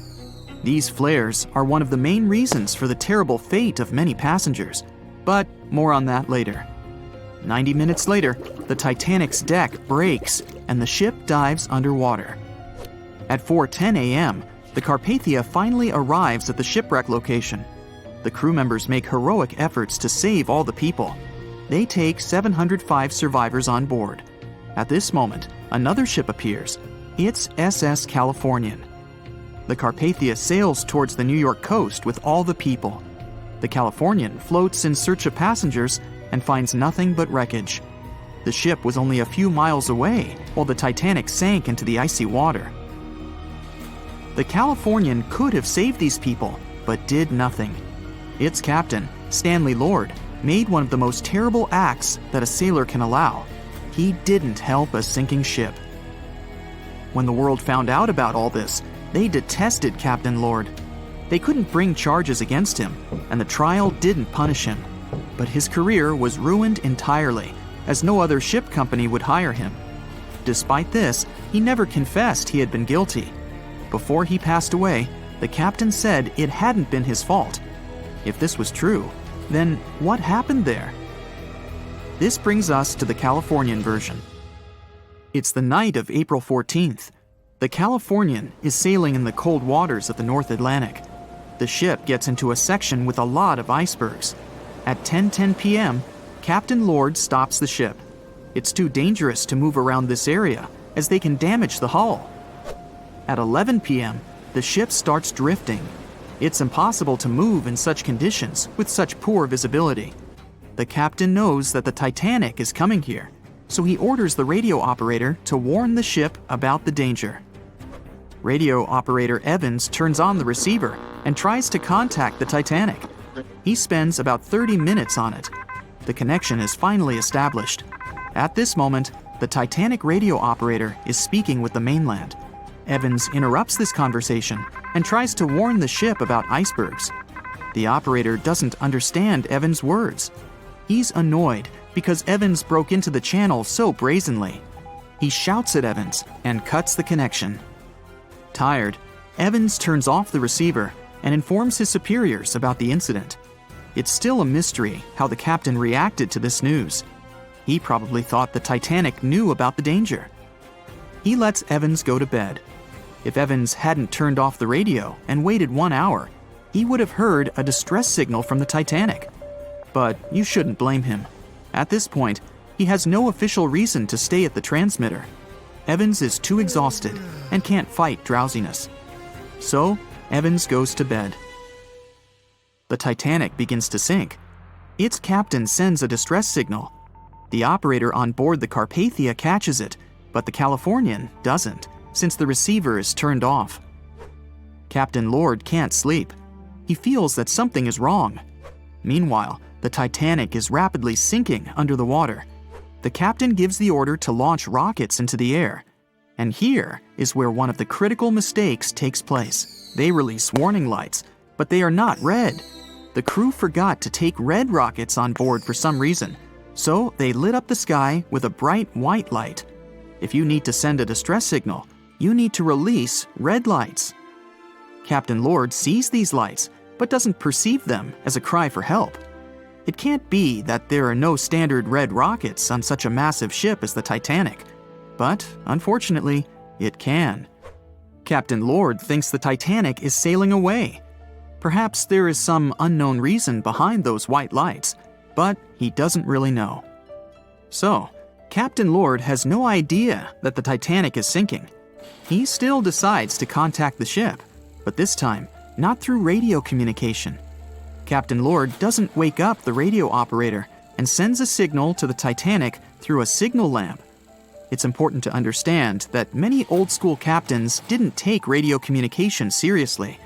These flares are one of the main reasons for the terrible fate of many passengers, but more on that later. 90 minutes later, the Titanic's deck breaks and the ship dives underwater. At 4:10 a.m., the Carpathia finally arrives at the shipwreck location. The crew members make heroic efforts to save all the people. They take 705 survivors on board. At this moment, another ship appears. It's SS Californian. The Carpathia sails towards the New York coast with all the people. The Californian floats in search of passengers and finds nothing but wreckage. The ship was only a few miles away while the Titanic sank into the icy water. The Californian could have saved these people, but did nothing. Its captain, Stanley Lord, made one of the most terrible acts that a sailor can allow. He didn't help a sinking ship. When the world found out about all this, they detested Captain Lord. They couldn't bring charges against him, and the trial didn't punish him. But his career was ruined entirely, as no other ship company would hire him. Despite this, he never confessed he had been guilty. Before he passed away, the captain said it hadn't been his fault. If this was true, then what happened there? This brings us to the Californian version. It's the night of April 14th. The Californian is sailing in the cold waters of the North Atlantic. The ship gets into a section with a lot of icebergs. At 10:10 p.m., Captain Lord stops the ship. It's too dangerous to move around this area, as they can damage the hull. At 11 p.m., the ship starts drifting. It's impossible to move in such conditions with such poor visibility. The captain knows that the Titanic is coming here, so he orders the radio operator to warn the ship about the danger. Radio operator Evans turns on the receiver and tries to contact the Titanic. He spends about 30 minutes on it. The connection is finally established. At this moment, the Titanic radio operator is speaking with the mainland. Evans interrupts this conversation and tries to warn the ship about icebergs. The operator doesn't understand Evans' words. He's annoyed because Evans broke into the channel so brazenly. He shouts at Evans and cuts the connection. Tired, Evans turns off the receiver and informs his superiors about the incident. It's still a mystery how the captain reacted to this news. He probably thought the Titanic knew about the danger. He lets Evans go to bed. If Evans hadn't turned off the radio and waited 1 hour, he would have heard a distress signal from the Titanic. But you shouldn't blame him. At this point, he has no official reason to stay at the transmitter. Evans is too exhausted and can't fight drowsiness. So, Evans goes to bed. The Titanic begins to sink. Its captain sends a distress signal. The operator on board the Carpathia catches it, but the Californian doesn't, since the receiver is turned off. Captain Lord can't sleep. He feels that something is wrong. Meanwhile, the Titanic is rapidly sinking under the water. The captain gives the order to launch rockets into the air. And here is where one of the critical mistakes takes place. They release warning lights, but they are not red. The crew forgot to take red rockets on board for some reason, so they lit up the sky with a bright white light. If you need to send a distress signal, you need to release red lights. Captain Lord sees these lights, but doesn't perceive them as a cry for help. It can't be that there are no standard red rockets on such a massive ship as the Titanic. But, unfortunately, it can. Captain Lord thinks the Titanic is sailing away. Perhaps there is some unknown reason behind those white lights, but he doesn't really know. So, Captain Lord has no idea that the Titanic is sinking. He still decides to contact the ship, but this time, not through radio communication. Captain Lord doesn't wake up the radio operator and sends a signal to the Titanic through a signal lamp. It's important to understand that many old-school captains didn't take radio communication seriously.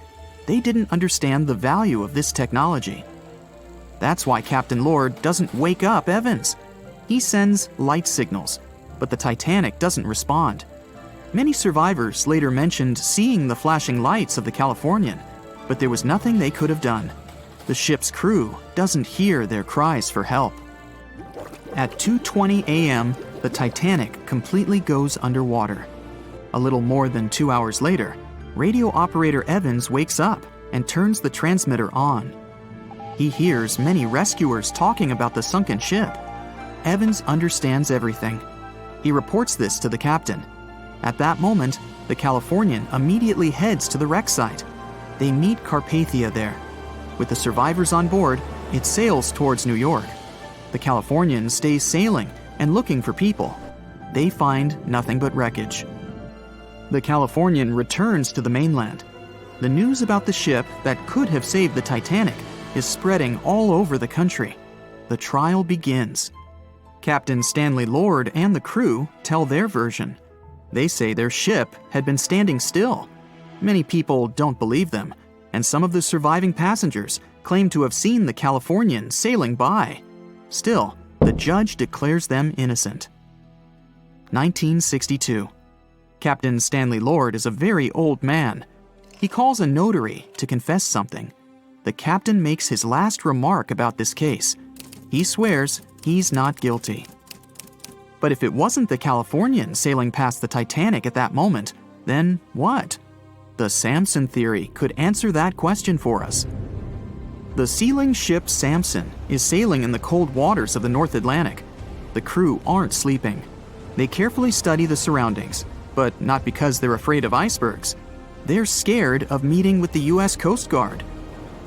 They didn't understand the value of this technology. That's why Captain Lord doesn't wake up Evans. He sends light signals, but the Titanic doesn't respond. Many survivors later mentioned seeing the flashing lights of the Californian, but there was nothing they could have done. The ship's crew doesn't hear their cries for help. At 2:20 a.m., the Titanic completely goes underwater. A little more than 2 hours later, radio operator Evans wakes up and turns the transmitter on. He hears many rescuers talking about the sunken ship. Evans understands everything. He reports this to the captain. At that moment, the Californian immediately heads to the wreck site. They meet Carpathia there. With the survivors on board, it sails towards New York. The Californian stays sailing and looking for people. They find nothing but wreckage. The Californian returns to the mainland. The news about the ship that could have saved the Titanic is spreading all over the country. The trial begins. Captain Stanley Lord and the crew tell their version. They say their ship had been standing still. Many people don't believe them, and some of the surviving passengers claim to have seen the Californian sailing by. Still, the judge declares them innocent. 1962. Captain Stanley Lord is a very old man. He calls a notary to confess something. The captain makes his last remark about this case. He swears he's not guilty. But if it wasn't the Californian sailing past the Titanic at that moment, then what? The Samson theory could answer that question for us. The sealing ship Samson is sailing in the cold waters of the North Atlantic. The crew aren't sleeping. They carefully study the surroundings, but not because they're afraid of icebergs. They're scared of meeting with the U.S. Coast Guard.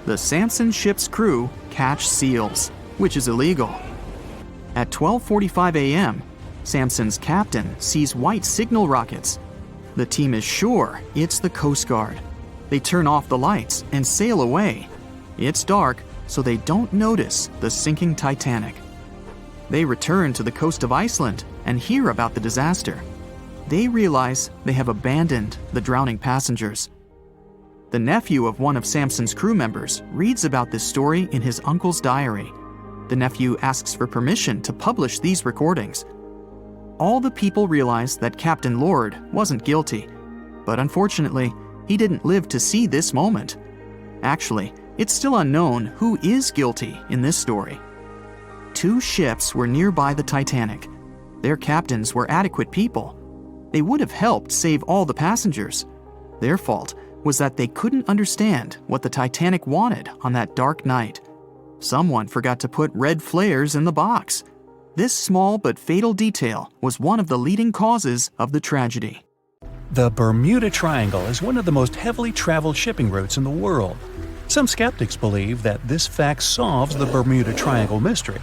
The Samson ship's crew catch seals, which is illegal. At 12:45 a.m., Samson's captain sees white signal rockets. The team is sure it's the Coast Guard. They turn off the lights and sail away. It's dark, so they don't notice the sinking Titanic. They return to the coast of Iceland and hear about the disaster. They realize they have abandoned the drowning passengers. The nephew of one of Samson's crew members reads about this story in his uncle's diary. The nephew asks for permission to publish these recordings. All the people realize that Captain Lord wasn't guilty, but unfortunately, he didn't live to see this moment. Actually, it's still unknown who is guilty in this story. 2 ships were nearby the Titanic. Their captains were adequate people. They would have helped save all the passengers. Their fault was that they couldn't understand what the Titanic wanted on that dark night. Someone forgot to put red flares in the box. This small but fatal detail was one of the leading causes of the tragedy. The Bermuda Triangle is one of the most heavily traveled shipping routes in the world. Some skeptics believe that this fact solves the Bermuda Triangle mystery.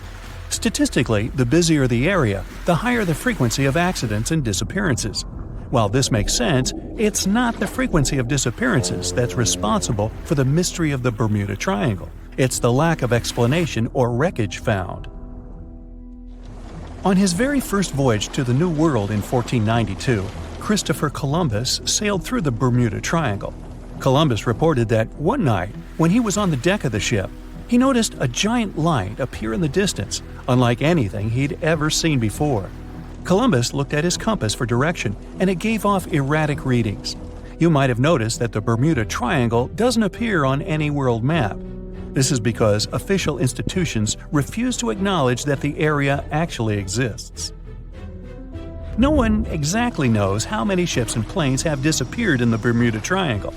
Statistically, the busier the area, the higher the frequency of accidents and disappearances. While this makes sense, it's not the frequency of disappearances that's responsible for the mystery of the Bermuda Triangle. It's the lack of explanation or wreckage found. On his very first voyage to the New World in 1492, Christopher Columbus sailed through the Bermuda Triangle. Columbus reported that one night, when he was on the deck of the ship, he noticed a giant light appear in the distance, unlike anything he'd ever seen before. Columbus looked at his compass for direction, and it gave off erratic readings. You might have noticed that the Bermuda Triangle doesn't appear on any world map. This is because official institutions refuse to acknowledge that the area actually exists. No one exactly knows how many ships and planes have disappeared in the Bermuda Triangle.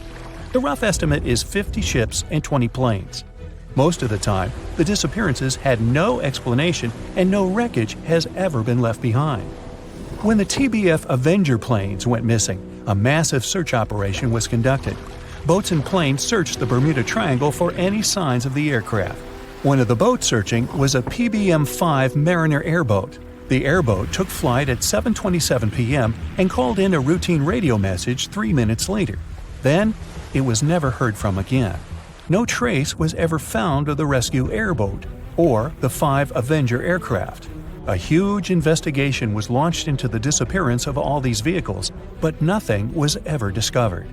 The rough estimate is 50 ships and 20 planes. Most of the time, the disappearances had no explanation and no wreckage has ever been left behind. When the TBF Avenger planes went missing, a massive search operation was conducted. Boats and planes searched the Bermuda Triangle for any signs of the aircraft. One of the boats searching was a PBM-5 Mariner airboat. The airboat took flight at 7:27 p.m. and called in a routine radio message 3 minutes later. Then, it was never heard from again. No trace was ever found of the rescue airboat or the 5 Avenger aircraft. A huge investigation was launched into the disappearance of all these vehicles, but nothing was ever discovered.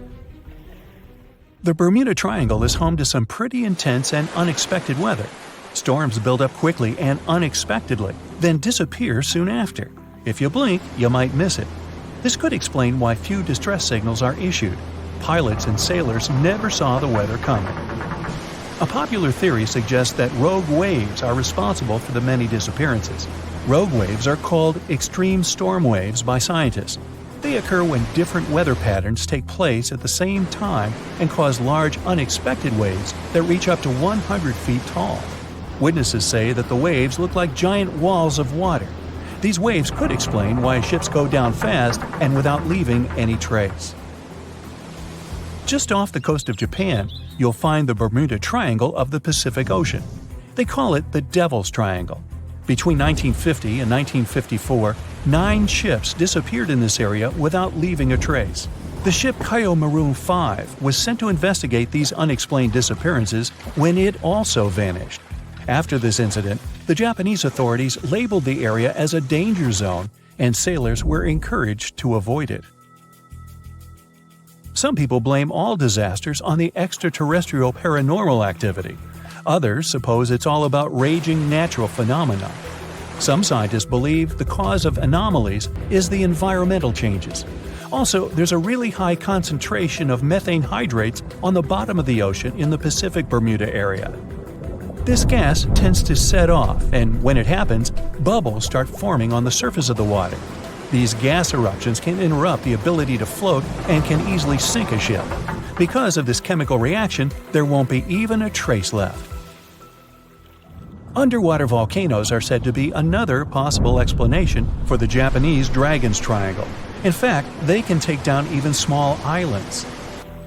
The Bermuda Triangle is home to some pretty intense and unexpected weather. Storms build up quickly and unexpectedly, then disappear soon after. If you blink, you might miss it. This could explain why few distress signals are issued. Pilots and sailors never saw the weather coming. A popular theory suggests that rogue waves are responsible for the many disappearances. Rogue waves are called extreme storm waves by scientists. They occur when different weather patterns take place at the same time and cause large, unexpected waves that reach up to 100 feet tall. Witnesses say that the waves look like giant walls of water. These waves could explain why ships go down fast and without leaving any trace. Just off the coast of Japan, you'll find the Bermuda Triangle of the Pacific Ocean. They call it the Devil's Triangle. Between 1950 and 1954, 9 ships disappeared in this area without leaving a trace. The ship Maroon 5 was sent to investigate these unexplained disappearances when it also vanished. After this incident, the Japanese authorities labeled the area as a danger zone, and sailors were encouraged to avoid it. Some people blame all disasters on the extraterrestrial paranormal activity. Others suppose it's all about raging natural phenomena. Some scientists believe the cause of anomalies is the environmental changes. Also, there's a really high concentration of methane hydrates on the bottom of the ocean in the Pacific Bermuda area. This gas tends to set off, and when it happens, bubbles start forming on the surface of the water. These gas eruptions can interrupt the ability to float and can easily sink a ship. Because of this chemical reaction, there won't be even a trace left. Underwater volcanoes are said to be another possible explanation for the Japanese Dragon's Triangle. In fact, they can take down even small islands.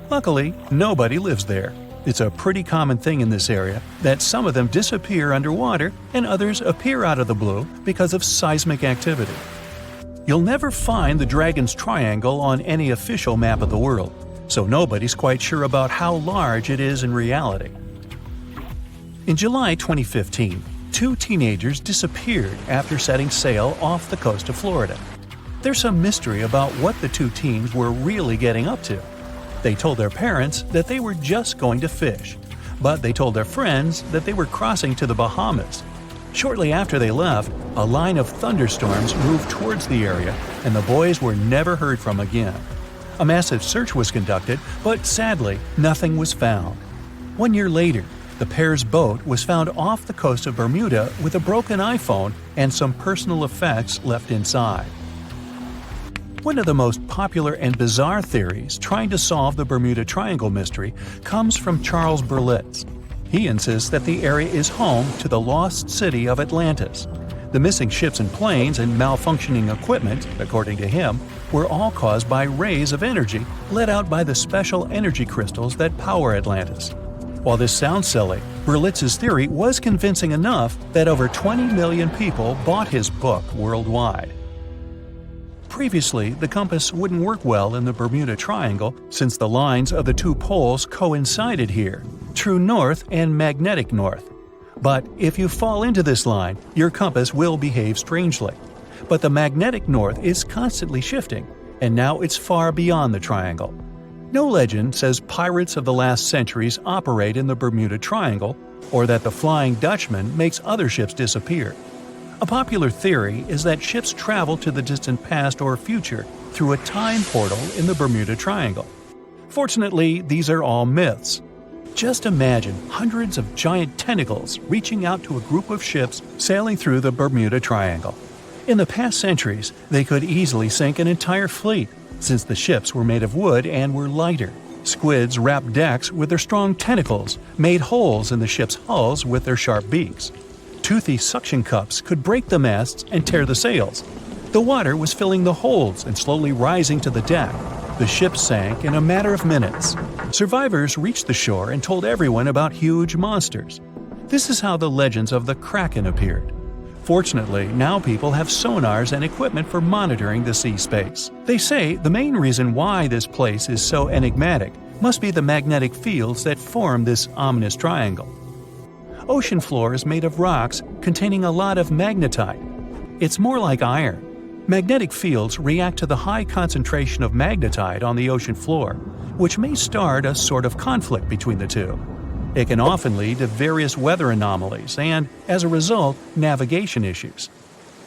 Luckily, nobody lives there. It's a pretty common thing in this area that some of them disappear underwater and others appear out of the blue because of seismic activity. You'll never find the Dragon's Triangle on any official map of the world, so nobody's quite sure about how large it is in reality. In July 2015, 2 teenagers disappeared after setting sail off the coast of Florida. There's some mystery about what the 2 teens were really getting up to. They told their parents that they were just going to fish, but they told their friends that they were crossing to the Bahamas. Shortly after they left, a line of thunderstorms moved towards the area, and the boys were never heard from again. A massive search was conducted, but sadly, nothing was found. 1 year later, the pair's boat was found off the coast of Bermuda with a broken iPhone and some personal effects left inside. One of the most popular and bizarre theories trying to solve the Bermuda Triangle mystery comes from Charles Berlitz. He insists that the area is home to the lost city of Atlantis. The missing ships and planes and malfunctioning equipment, according to him, were all caused by rays of energy let out by the special energy crystals that power Atlantis. While this sounds silly, Berlitz's theory was convincing enough that over 20 million people bought his book worldwide. Previously, the compass wouldn't work well in the Bermuda Triangle since the lines of the 2 poles coincided here, true north and magnetic north. But if you fall into this line, your compass will behave strangely. But the magnetic north is constantly shifting, and now it's far beyond the triangle. No legend says pirates of the last centuries operate in the Bermuda Triangle, or that the Flying Dutchman makes other ships disappear. A popular theory is that ships travel to the distant past or future through a time portal in the Bermuda Triangle. Fortunately, these are all myths. Just imagine hundreds of giant tentacles reaching out to a group of ships sailing through the Bermuda Triangle. In the past centuries, they could easily sink an entire fleet, since the ships were made of wood and were lighter. Squids wrapped decks with their strong tentacles, made holes in the ship's hulls with their sharp beaks. Toothy suction cups could break the masts and tear the sails. The water was filling the holds and slowly rising to the deck. The ship sank in a matter of minutes. Survivors reached the shore and told everyone about huge monsters. This is how the legends of the Kraken appeared. Fortunately, now people have sonars and equipment for monitoring the sea space. They say the main reason why this place is so enigmatic must be the magnetic fields that form this ominous triangle. Ocean floor is made of rocks containing a lot of magnetite. It's more like iron. Magnetic fields react to the high concentration of magnetite on the ocean floor, which may start a sort of conflict between the two. It can often lead to various weather anomalies and, as a result, navigation issues.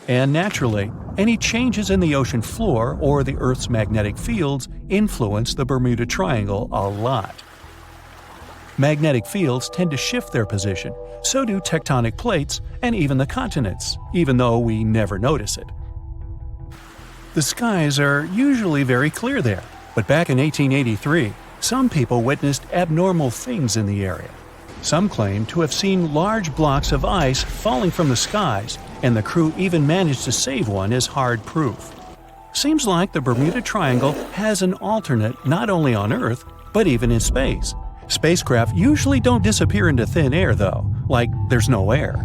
And naturally, any changes in the ocean floor or the Earth's magnetic fields influence the Bermuda Triangle a lot. Magnetic fields tend to shift their position, so do tectonic plates and even the continents, even though we never notice it. The skies are usually very clear there, but back in 1883, some people witnessed abnormal things in the area. Some claim to have seen large blocks of ice falling from the skies, and the crew even managed to save one as hard proof. Seems like the Bermuda Triangle has an alternate not only on Earth, but even in space. Spacecraft usually don't disappear into thin air though, like there's no air.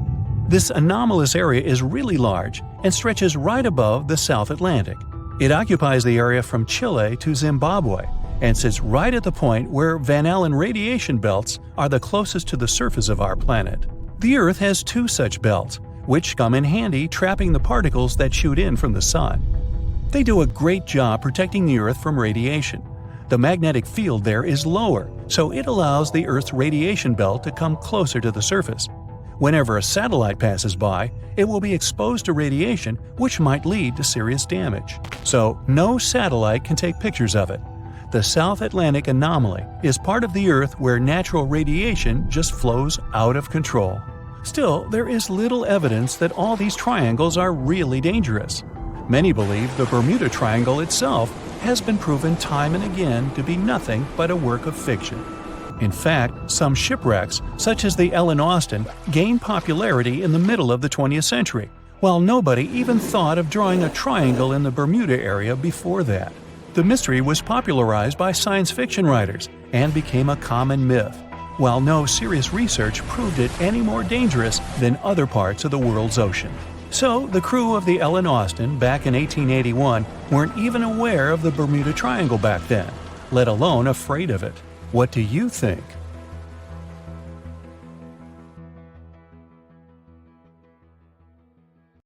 This anomalous area is really large and stretches right above the South Atlantic. It occupies the area from Chile to Zimbabwe and sits right at the point where Van Allen radiation belts are the closest to the surface of our planet. The Earth has two such belts, which come in handy trapping the particles that shoot in from the Sun. They do a great job protecting the Earth from radiation. The magnetic field there is lower, so it allows the Earth's radiation belt to come closer to the surface. Whenever a satellite passes by, it will be exposed to radiation, which might lead to serious damage. So, no satellite can take pictures of it. The South Atlantic anomaly is part of the Earth where natural radiation just flows out of control. Still, there is little evidence that all these triangles are really dangerous. Many believe the Bermuda Triangle itself has been proven time and again to be nothing but a work of fiction. In fact, some shipwrecks, such as the Ellen Austin, gained popularity in the middle of the 20th century, while nobody even thought of drawing a triangle in the Bermuda area before that. The mystery was popularized by science fiction writers and became a common myth, while no serious research proved it any more dangerous than other parts of the world's ocean. So, the crew of the Ellen Austin back in 1881 weren't even aware of the Bermuda Triangle back then, let alone afraid of it. What do you think?